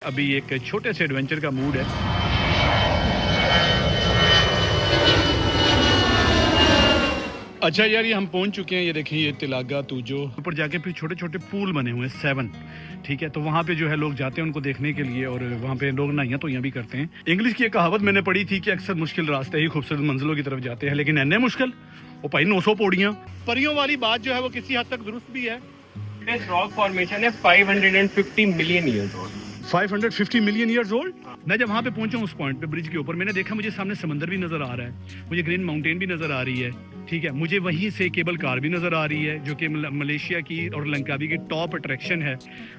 अभी एक छोटे से एडवेंचर का मूड है। अच्छा यार, ये हम पहुंच चुके हैं। ये देखिए, ये तिलागा तूजो ऊपर जाके फिर छोटे छोटे पूल बने हुए हैं 7। ठीक है, तो वहाँ पे जो है लोग जाते हैं उनको देखने के लिए, और वहाँ पे लोग नहाइयाँ तो यहाँ भी करते हैं। इंग्लिश की एक कहावत मैंने पढ़ी थी कि अक्सर मुश्किल रास्ते ही खूबसूरत मंजिलों की तरफ जाते हैं, लेकिन एने मुश्किल वो भाई 900 पौड़ियाँ। परियों वाली बात जो है वो किसी हद तक दुरुस्त भी है। This rock formation है 550 million years old. 550 million years old. मैं जब वहाँ पे पहुंचा उस पॉइंट पे ब्रिज के ऊपर, मैंने देखा मुझे सामने समंदर भी नजर आ रहा है, मुझे ग्रीन माउंटेन भी नजर आ रही है। ठीक है, मुझे वहीं से केबल कार भी नजर आ रही है जो कि मलेशिया की और लंकावी की टॉप अट्रैक्शन है।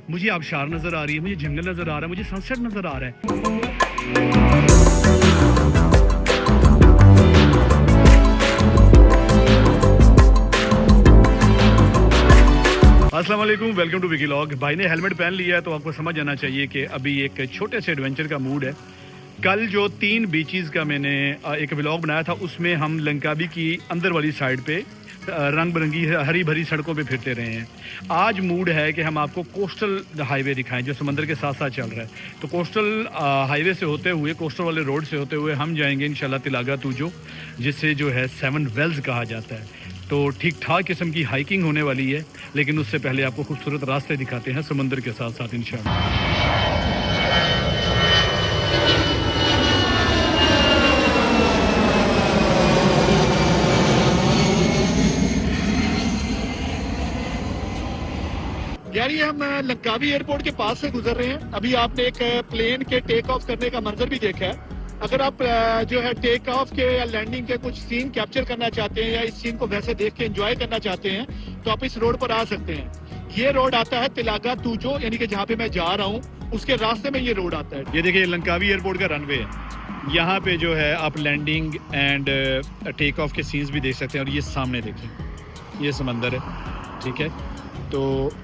मुझे आबशार नजर आ रही है, मुझे जंगल नजर आ रहा है, मुझे सनसेट नजर आ रहा है। अस्सलाम वालेकुम, वेलकम टू विकीलॉग। भाई ने हेलमेट पहन लिया है तो आपको समझ आना चाहिए कि अभी एक छोटे से एडवेंचर का मूड है। कल जो 3 बीचेस का मैंने एक व्लॉग बनाया था, उसमें हम लंकावी की अंदर वाली साइड पे रंग बिरंगी हरी भरी सड़कों पे फिरते रहे हैं। आज मूड है कि हम आपको कोस्टल हाईवे दिखाएं जो समंदर के साथ साथ चल रहा है। तो कोस्टल हाईवे से होते हुए, कोस्टल वाले रोड से होते हुए हम जाएंगे इंशाल्लाह तिलागा तूजो, जिसे जो है 7 वेल्स कहा जाता है। तो ठीक ठाक किस्म की हाइकिंग होने वाली है, लेकिन उससे पहले आपको खूबसूरत रास्ते दिखाते हैं समंदर के साथ साथ इंशाल्लाह। यार, ये हम लंकावी एयरपोर्ट के पास से गुजर रहे हैं। अभी आपने एक प्लेन के टेक ऑफ करने का मंजर भी देखा है। अगर आप जो है टेक ऑफ के या लैंडिंग के कुछ सीन कैप्चर करना चाहते हैं या इस सीन को वैसे देख के एंजॉय करना चाहते हैं तो आप इस रोड पर आ सकते हैं। ये रोड आता है तिलागा तूजो, यानी कि जहाँ पे मैं जा रहा हूँ उसके रास्ते में ये रोड आता है। ये देखिए, लंकावी एयरपोर्ट का रनवे है। यहाँ पे जो है आप लैंडिंग एंड टेक ऑफ के सीन्स भी देख सकते हैं। और ये सामने देखिए, ये समंदर है। ठीक है, तो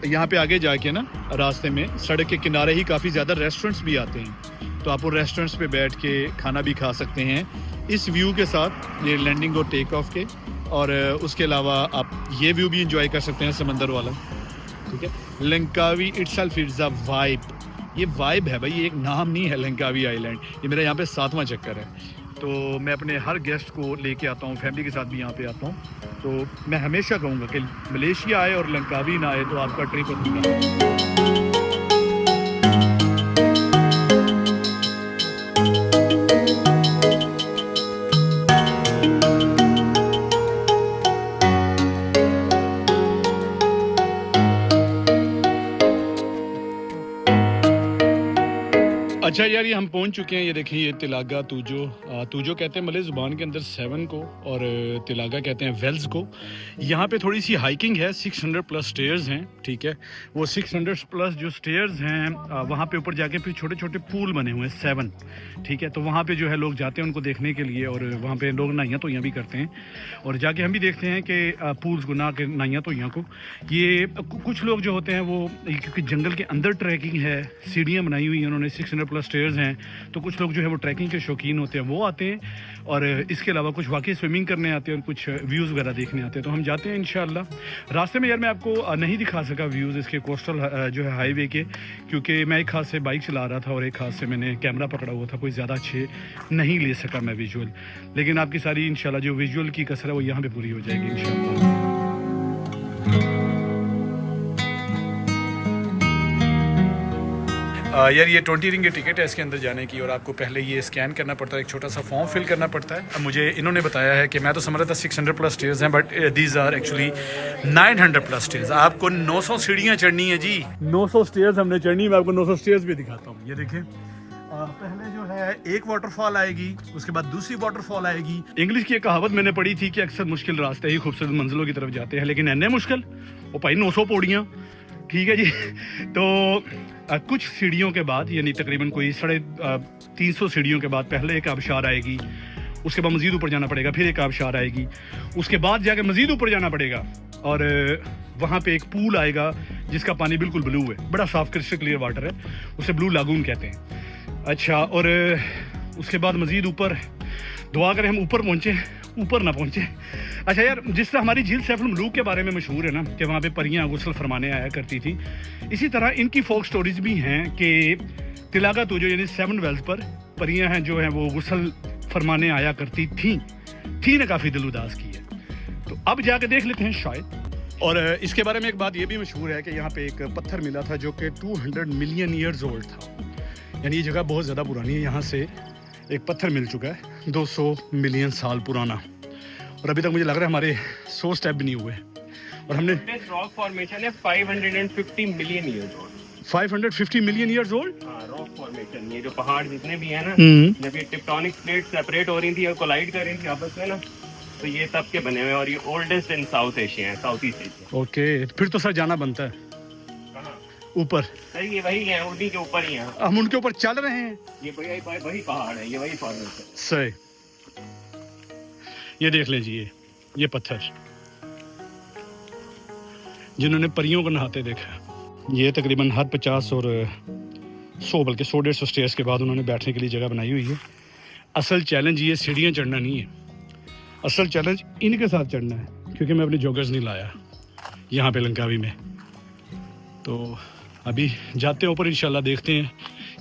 यहाँ पे आगे जाके ना रास्ते में सड़क के किनारे ही काफ़ी ज़्यादा रेस्टोरेंट्स भी आते हैं, तो आप वो रेस्टोरेंट्स पे बैठ के खाना भी खा सकते हैं इस व्यू के साथ, ये लैंडिंग और टेक ऑफ के। और उसके अलावा आप ये व्यू भी इंजॉय कर सकते हैं समंदर वाला। ठीक है, Langkawi itself is a vibe. ये वाइब है भाई, ये एक नाम नहीं है लंकावी आइलैंड। ये मेरा यहाँ पे 7वां चक्कर है। तो मैं अपने हर गेस्ट को लेके आता हूँ, फैमिली के साथ भी यहाँ पे आता हूँ। तो मैं हमेशा कहूँगा कि मलेशिया आए और लंकावी ना आए तो आपका ट्रिप अधूरा। अच्छा यार, ये हम पहुंच चुके हैं। ये देखिए, ये तिलागा तूजो। तूजो कहते हैं मलय ज़ुबान के अंदर 7 को, और तिलागा कहते हैं वेल्स को। यहाँ पे थोड़ी सी हाइकिंग है, 600 प्लस स्टेयर्स हैं। ठीक है, वो 600 प्लस जो स्टेयर्स हैं वहाँ पे ऊपर जाके फिर छोटे छोटे पूल बने हुए हैं 7। ठीक है, तो वहाँ पे जो है लोग जाते हैं उनको देखने के लिए, और वहाँ पे लोग नहाइयाँ तो यहाँ भी करते हैं। और जाके हम भी देखते हैं कि पूल्स को ना के नहाइयाँ तो यहाँ को। ये कुछ लोग जो होते हैं वो, क्योंकि जंगल के अंदर ट्रैकिंग है, सीढ़ियाँ बनाई हुई हैं उन्होंने, 600 प्लस स्टेयर्स हैं, तो कुछ लोग जो है वो ट्रैकिंग के शौकीन होते हैं, वो आते हैं। और इसके अलावा कुछ वाकई स्विमिंग करने आते हैं और कुछ व्यूज़ वगैरह देखने आते हैं। तो हम जाते हैं इंशाल्लाह। रास्ते में यार मैं आपको नहीं दिखा सका व्यूज़ इसके कोस्टल जो है हाईवे के, क्योंकि मैं एक हाथ से बाइक चला रहा था और एक हाथ से मैंने कैमरा पकड़ा हुआ था, कोई ज़्यादा अच्छे नहीं ले सका मैं विजुअल। लेकिन आपकी सारी इंशाल्लाह जो विजुअल की कसर है वो यहाँ पर पूरी हो जाएगी इंशाल्लाह। यार, ये 20 रिंग की टिकट है इसके अंदर जाने की, और आपको पहले ये स्कैन करना पड़ता है, एक छोटा सा फॉर्म फिल करना पड़ता है। अब मुझे इन्होंने बताया है कि मैं तो समझ रहा था 600 प्लस स्टेयर्स हैं, but these are actually 900 plus stairs. आपको 900 सीढ़ियाँ चढ़नी है जी, 900 स्टेयर्स हमने चढ़नी। मैं आपको 900 स्टेयर्स भी दिखाता हूँ। ये देखें, पहले जो है एक वाटरफॉल आएगी, उसके बाद दूसरी वाटरफॉल आएगी। इंग्लिश की एक कहावत मैंने पढ़ी थी कि अक्सर मुश्किल रास्ते ही खूबसूरत मंजिलों की तरफ जाते हैं, लेकिन एने मुश्किल वो भाई 900 पौड़ियाँ। ठीक है जी। तो कुछ सीढ़ियों के बाद, यानी तकरीबन कोई 350 सीढ़ियों के बाद पहले एक आबशार आएगी, उसके बाद मज़ीद ऊपर जाना पड़ेगा, फिर एक आबशार आएगी, उसके बाद जाके मज़ीद ऊपर जाना पड़ेगा, और वहाँ पे एक पूल आएगा जिसका पानी बिल्कुल ब्लू है, बड़ा साफ क्रिस्टल क्लियर वाटर है, उसे ब्लू लागून कहते हैं। अच्छा, और उसके बाद मज़ीद ऊपर, दुआ करें हम ऊपर पहुँचे, ऊपर ना पहुँचे। अच्छा यार, जिस तरह हमारी झील सैफुल मलूक के बारे में मशहूर है ना कि वहाँ पे परियाँ गुस्ल फरमाने आया करती थी, इसी तरह इनकी फोक स्टोरीज भी हैं कि तिलागा तुजो यानी 7 वेल्स पर परियां हैं जो हैं वो गुस्ल फरमाने आया करती थी ने काफ़ी दिल उदास की है। तो अब जाके देख लेते हैं शायद। और इसके बारे में एक बात ये भी मशहूर है कि यहाँ पे एक पत्थर मिला था जो कि 200 मिलियन ईयर्स ओल्ड था, यानी ये जगह बहुत ज़्यादा पुरानी है। यहाँ से एक पत्थर मिल चुका है 200 मिलियन साल पुराना, और अभी तक मुझे लग रहा है हमारे 100 स्टेप भी नहीं हुए। और हमने This rock formation है 550 million years old। 550 million years old. हाँ, रॉक फॉर्मेशन, ये जो पहाड़ जितने भी है ना, हम्म। जब ये टेक्टोनिक प्लेट सेपरेट हो रही थी और कोलाइड कर रही थी आपस में ना, तो ये तब के बने हुए हैं। और ये ओल्डेस्ट इन साउथ एशिया है, साउथ ईस्ट एशिया। ओके, फिर तो सर जाना बनता है कहाँ? ऊपर। सही, ये वही है, उन्हीं के ऊपर ही है। हम उनके ऊपर चल रहे हैं। ये वही पहाड़ है, ये वही फॉर्मेशन। सही, ये देख लीजिए ये पत्थर जिन्होंने परियों को नहाते देखा। ये तकरीबन हर 50 और 100 बल्कि 100-150 स्टेयर्स के बाद उन्होंने बैठने के लिए जगह बनाई हुई है। असल चैलेंज ये सीढ़ियाँ चढ़ना नहीं है, असल चैलेंज इनके साथ चढ़ना है, क्योंकि मैं अपने जॉगर्स नहीं लाया यहाँ पे लंकावी में। तो अभी जाते हैं ऊपर, इंशाल्लाह देखते हैं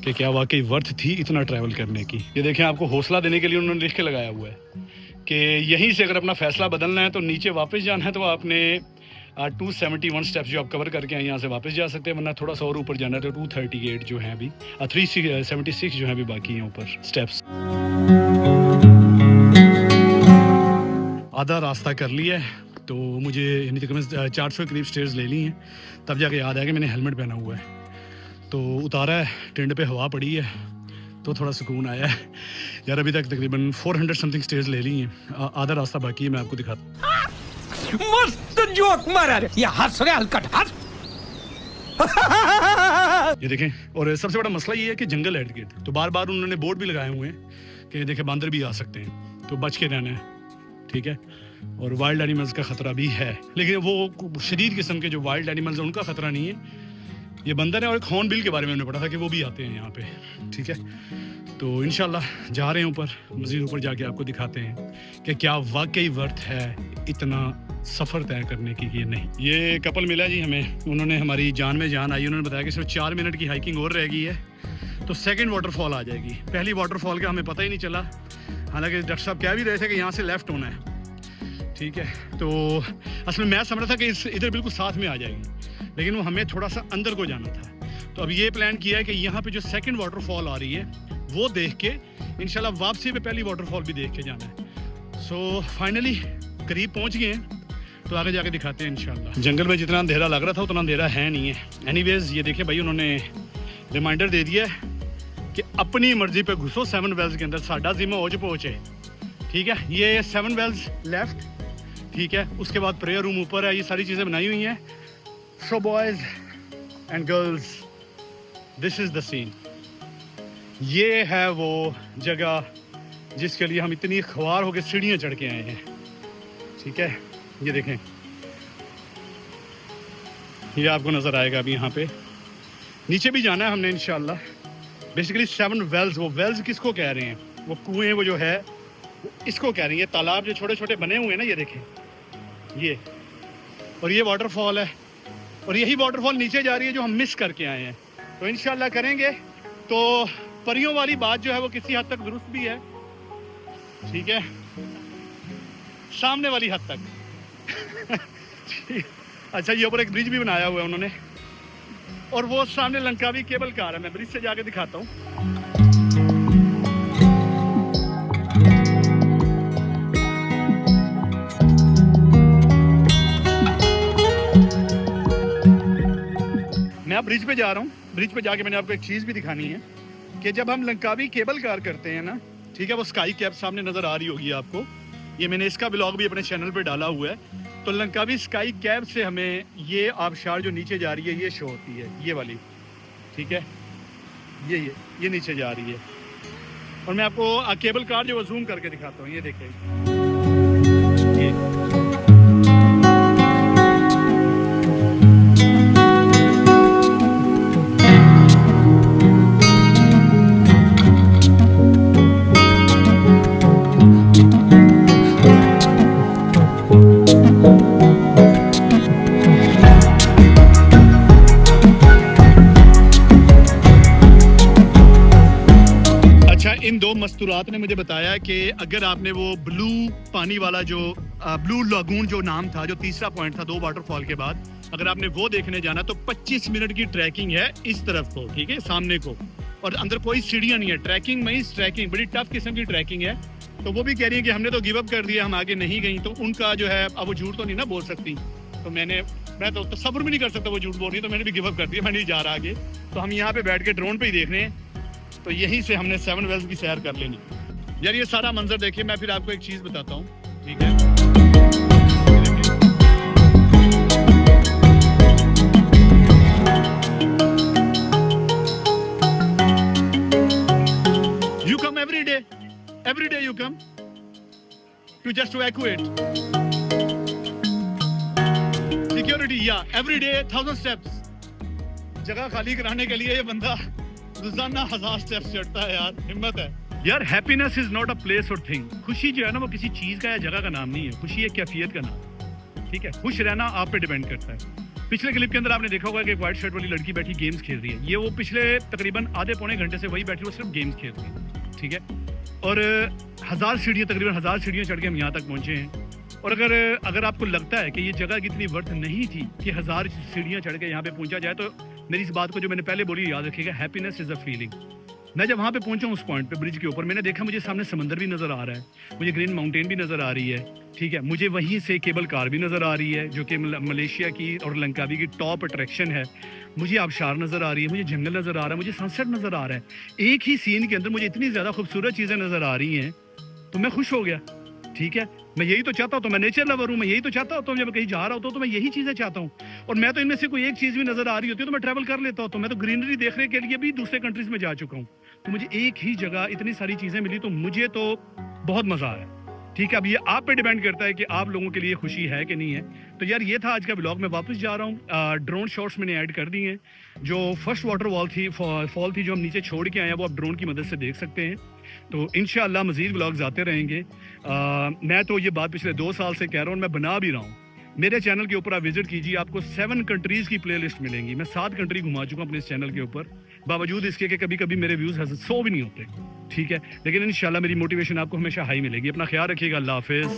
कि क्या वाकई वर्थ थी इतना ट्रैवल करने की। ये देखें, आपको हौसला देने के लिए उन्होंने लिख के लगाया हुआ है कि यहीं से अगर अपना फ़ैसला बदलना है तो नीचे वापस जाना है तो आपने 271 स्टेप्स जो आप कवर करके आए यहाँ से वापस जा सकते हैं, वरना थोड़ा सा और ऊपर जाना है तो 238 जो हैं अभी, 376 जो हैं अभी बाकी हैं ऊपर स्टेप्स। आधा रास्ता कर लिया है, तो मुझे यानी तकरीबन 400 करीब स्टेयर्स ले ली हैं, तब जाके याद आया कि मैंने हेलमेट पहना हुआ है। तो उतारा है, टिंड पे हवा पड़ी है तो थोड़ा सुकून आया है यार। अभी तक तकरीबन 400 समथिंग स्टेयर्स ले ली हैं, आधा रास्ता बाकी है, मैं आपको दिखाता। मस्त जोक मारा रे, ये हंस रहे हलकट हंस। ये देखें, और सबसे बड़ा मसला ये है कि जंगल है इर्द गिर्द, तो बार बार उन्होंने बोर्ड भी लगाए हुए हैं कि देखें बंदर भी आ सकते हैं, तो बच के रहना है, ठीक है। और वाइल्ड एनिमल्स का ख़तरा भी है, लेकिन वो शदीद किस्म के जो वाइल्ड एनिमल्स हैं उनका ख़तरा नहीं है, ये बंदर है। और एक हॉर्नबिल के बारे में हमने पढ़ा था कि वो भी आते हैं यहाँ पे, ठीक है। तो इंशाल्लाह जा रहे हैं ऊपर, मज़ीद ऊपर जाके आपको दिखाते हैं कि क्या वाकई वर्थ है इतना सफ़र तय करने की कि नहीं। ये कपल मिला जी हमें, उन्होंने हमारी जान में जान आई, उन्होंने बताया कि सिर्फ 4 मिनट की हाइकिंग और रह गई है तो सेकंड वाटरफॉल आ जाएगी। पहली वाटरफॉल का हमें पता ही नहीं चला, हालांकि डॉक्टर साहब कह भी रहे थे कि यहाँ से लेफ़्ट होना है, ठीक है। तो असल में मैं समझ रहा था कि इधर बिल्कुल साथ में आ जाएगी, लेकिन वो हमें थोड़ा सा अंदर को जाना था। तो अब ये प्लान किया है कि यहाँ पे जो सेकंड वाटरफॉल आ रही है वो देख के इंशाल्लाह वापसी पे पहली वाटरफॉल भी देख के जाना है। सो फाइनली करीब पहुँच गए हैं, तो आगे जाके दिखाते हैं इंशाल्लाह। जंगल में जितना अंधेरा लग रहा था उतना अंधेरा है नहीं है। एनीवेज ये देखिए भाई, उन्होंने रिमाइंडर दे दिया है कि अपनी मर्जी पे घुसो 7 वेल्स के अंदर, साडा जिम्मा हो पहुँचे, ठीक है। ये 7 वेल्स लेफ्ट, ठीक है। उसके बाद प्रेयर रूम ऊपर है, ये सारी चीज़ें बनाई हुई हैं। So boys and girls, this is the scene. ये है वो जगह जिसके लिए हम इतनी ख्वार होकर सीढ़ियाँ चढ़ के आए हैं, ठीक है। ये देखें, ये आपको नज़र आएगा अभी यहाँ पे। नीचे भी जाना है हमने इंशाल्लाह। बेसिकली 7 वेल्स, वो वेल्स किसको कह रहे हैं, वो कुएँ वो जो है इसको कह रही है। तालाब जो छोटे छोटे बने हुए हैं ना, ये देखें ये, और ये वाटरफॉल है, और यही वाटरफॉल नीचे जा रही है जो हम मिस करके आए हैं। तो इंशाल्लाह करेंगे तो परियों वाली बात जो है वो किसी हद तक दुरुस्त भी है, ठीक है, सामने वाली हद तक। अच्छा, ये ऊपर एक ब्रिज भी बनाया हुआ है उन्होंने, और वो सामने लंकावी केबल कार है, मैं ब्रिज से जाके दिखाता हूँ। मैं अब ब्रिज पे जा रहा हूँ। ब्रिज पे जाके मैंने आपको एक चीज़ भी दिखानी है कि जब हम लंकावी केबल कार करते हैं ना, ठीक है, वो स्काई कैप सामने नज़र आ रही होगी आपको, ये मैंने इसका ब्लॉग भी अपने चैनल पे डाला हुआ है। तो लंकावी स्काई कैप से हमें ये आबशार जो नीचे जा रही है ये शो होती है, ये वाली, ठीक है, ये नीचे जा रही है। और मैं आपको केबल कार जो जूम करके दिखाता हूँ, ये देखें, ये इन दो मस्तूरात ने मुझे बताया कि अगर आपने वो ब्लू पानी वाला जो ब्लू लागून जो नाम था, जो तीसरा पॉइंट था 2 वाटरफॉल के बाद, अगर आपने वो देखने जाना तो 25 मिनट की ट्रैकिंग है इस तरफ को, ठीक है, सामने को, और अंदर कोई सीढ़ियाँ नहीं है। ट्रैकिंग में इस ट्रैकिंग बड़ी टफ किस्म की ट्रैकिंग है। तो वो भी कह रही है कि हमने तो गिव अप कर दिया, हम आगे नहीं गई। तो उनका जो है, अब वो झूठ तो नहीं ना बोल सकती, तो मैं तो तसव्वुर भी नहीं कर सकता वो झूठ बोल रही, तो मैंने भी गिव अप कर दिया, मैं नहीं जा रहा आगे। तो हम यहाँ पे बैठ के ड्रोन पे ही देख रहे हैं। तो यहीं से हमने 7 वेल्स की सैर कर लेनी। यार ये सारा मंजर देखिए, मैं फिर आपको एक चीज बताता हूँ, ठीक है। You come every day you come to just evacuate. Security, yeah, every day 1000 steps. जगह खाली कराने के लिए ये बंदा रोजाना 1000 स्टेप्स चढ़ता है यार, हिम्मत है यार। Happiness is not a place और थिंग। खुशी जो है ना वो किसी चीज का या जगह का नाम नहीं है, खुशी एक कैफियत का नाम, ठीक है। खुश रहना आप पे डिपेंड करता है। पिछले क्लिप के अंदर आपने देखा होगा कि एक व्हाइट शर्ट वाली लड़की बैठी गेम्स खेल रही है। ये वो पिछले तकरीबन आधे पौने घंटे से वही बैठी, वो सिर्फ गेम्स खेल रही है, ठीक है। और 1000 सीढ़ियाँ, तकरीबन 1000 सीढ़ियाँ चढ़ के हम यहाँ तक पहुँचे हैं। और अगर आपको लगता है कि ये जगह कितनी वर्थ नहीं थी कि 1000 सीढ़ियाँ चढ़ के यहाँ पे पहुँचा जाए, तो मेरी इस बात को जो मैंने पहले बोली याद रखिएगा, हैप्पीनेस इज अ फीलिंग। मैं जब वहाँ पे पहुँचा उस पॉइंट पे, ब्रिज के ऊपर, मैंने देखा मुझे सामने समंदर भी नज़र आ रहा है, मुझे ग्रीन माउंटेन भी नज़र आ रही है, ठीक है। मुझे वहीं से केबल कार भी नज़र आ रही है जो कि मलेशिया की और लंकावी की टॉप अट्रैक्शन है। मुझे आबशार नज़र आ रही है, मुझे जंगल नज़र आ रहा है, मुझे सनसेट नज़र आ रहा है। एक ही सीन के अंदर मुझे इतनी ज़्यादा खूबसूरत चीज़ें नज़र आ रही हैं, तो मैं खुश हो गया, ठीक है। मैं यही तो चाहता हूँ, तो मैं नेचर लवर हूँ, मैं यही तो चाहता हूँ। तो जब कहीं जा रहा होता हूँ तो मैं यही चीज़ें चाहता हूँ। और मैं तो इनमें से कोई एक चीज़ भी नज़र आ रही होती है तो मैं ट्रैवल कर लेता हूँ। तो मैं तो ग्रीनरी देखने के लिए भी दूसरे कंट्रीज में जा चुका हूँ। तो मुझे एक ही जगह इतनी सारी चीज़ें मिली, तो मुझे तो बहुत मज़ा आया, ठीक है। अब ये आप पे डिपेंड करता है कि आप लोगों के लिए खुशी है कि नहीं है। तो यार ये था आज का ब्लॉग। मैं वापस जा रहा हूँ। ड्रोन शॉट्स मैंने ऐड कर दिए हैं। जो फर्स्ट वाटर फॉल थी जो हम नीचे छोड़ के आए हैं, वो आप ड्रोन की मदद से देख सकते हैं। तो इंशाअल्लाह मज़ीद व्लॉग्स आते रहेंगे। मैं तो ये बात पिछले 2 साल से कह रहा हूँ, मैं बना भी रहा हूँ। मेरे चैनल के ऊपर आप विजिट कीजिए, आपको 7 कंट्रीज़ की प्लेलिस्ट मिलेंगी। मैं 7 कंट्री घुमा चुका हूँ अपने इस चैनल के ऊपर, बावजूद इसके कि कभी कभी मेरे व्यूज़ 100 भी नहीं होते, ठीक है। लेकिन इंशाल्लाह मेरी मोटिवेशन आपको हमेशा हाई मिलेगी। अपना ख्याल रखिएगा। अल्लाह हाफिज़।